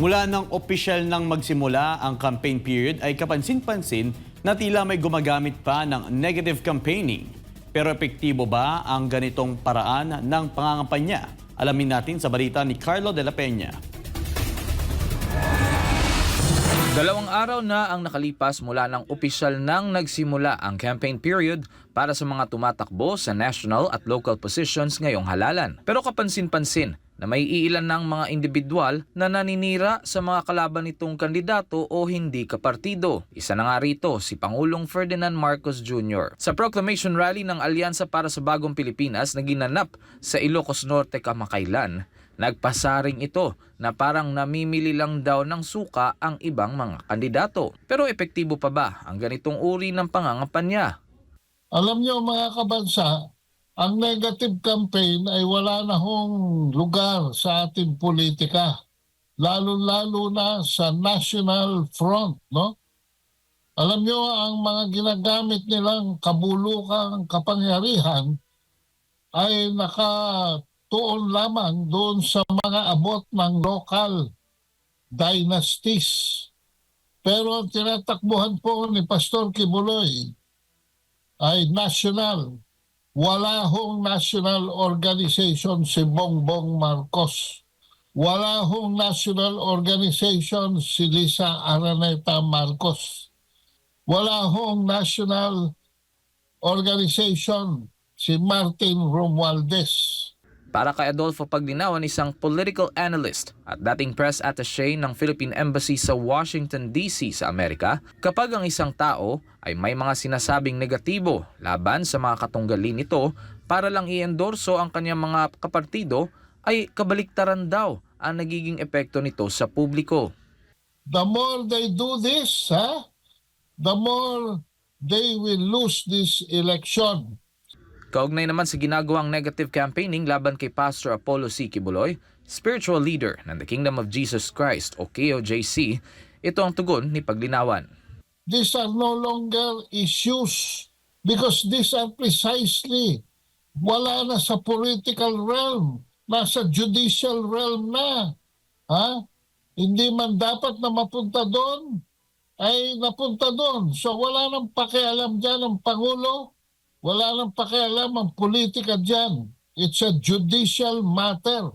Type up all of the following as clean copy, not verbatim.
Mula ng opisyal nang magsimula ang campaign period ay kapansin-pansin na tila may gumagamit pa ng negative campaigning. Pero epektibo ba ang ganitong paraan ng pangangampanya? Alamin natin sa balita ni Carlo de la Peña. 2 araw na ang nakalipas mula ng opisyal nang nagsimula ang campaign period para sa mga tumatakbo sa national at local positions ngayong halalan. Pero kapansin-pansin na may iilan ng mga individual na naninira sa mga kalaban nitong kandidato o hindi kapartido. Isa na nga rito si Pangulong Ferdinand Marcos Jr. Sa proclamation rally ng Alyansa para sa Bagong Pilipinas na ginanap sa Ilocos Norte kamakailan, nagpasaring ito na parang namimili lang daw ng suka ang ibang mga kandidato. Pero epektibo pa ba ang ganitong uri ng pangangampanya? Alam niyo mga kabansa, ang negative campaign ay wala na hong lugar sa ating politika. Lalo-lalo na sa national front, no? Alam niyo ang mga ginagamit nilang kabulukang kapangyarihan ay nakatuon lamang doon sa mga abot ng local dynasties. Pero ang tinatakbuhan po ni Pastor Kibuloy ay national. Wala hong national organization si Bongbong Marcos. Wala hong national organization si Lisa Araneta Marcos. Wala hong national organization si Martin Romualdez. Para kay Adolfo Paglinawan, isang political analyst at dating press attaché ng Philippine Embassy sa Washington, D.C. sa Amerika, kapag ang isang tao ay may mga sinasabing negatibo laban sa mga katunggali nito para lang i-endorso ang kanyang mga kapartido, ay kabaliktaran daw ang nagiging epekto nito sa publiko. The more they do this, the more they will lose this election. Kaugnay naman sa ginagawang negative campaigning laban kay Pastor Apollo C. Kibuloy, spiritual leader ng The Kingdom of Jesus Christ o KOJC, ito ang tugon ni Paglinawan. These are no longer issues because these are precisely wala na sa political realm, nasa judicial realm na. Hindi man dapat na mapunta doon, ay napunta doon. So wala nang pakialam dyan ang Pangulo. Wala nang pakialam ang politika dyan. It's a judicial matter.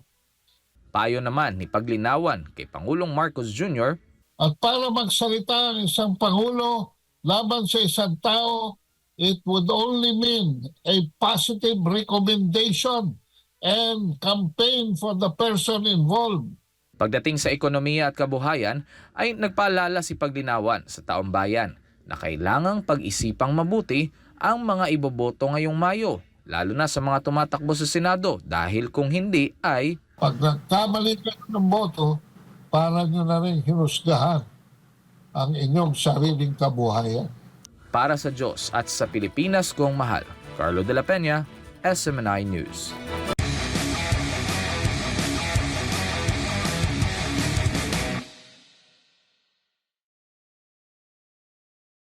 Payo naman ni Paglinawan kay Pangulong Marcos Jr. At para magsalita ang isang Pangulo laban sa isang tao, it would only mean a positive recommendation and campaign for the person involved. Pagdating sa ekonomiya at kabuhayan, ay nagpaalala si Paglinawan sa taong bayan na kailangang pag-isipang mabuti ang mga iboboto ngayong Mayo, lalo na sa mga tumatakbo sa Senado dahil kung hindi ay Pag nagkamali ka ng boto, para nyo na rin hinusgahan ang inyong sariling kabuhayan. para sa Diyos at sa Pilipinas kong mahal. Carlo de la Peña, SMNI News.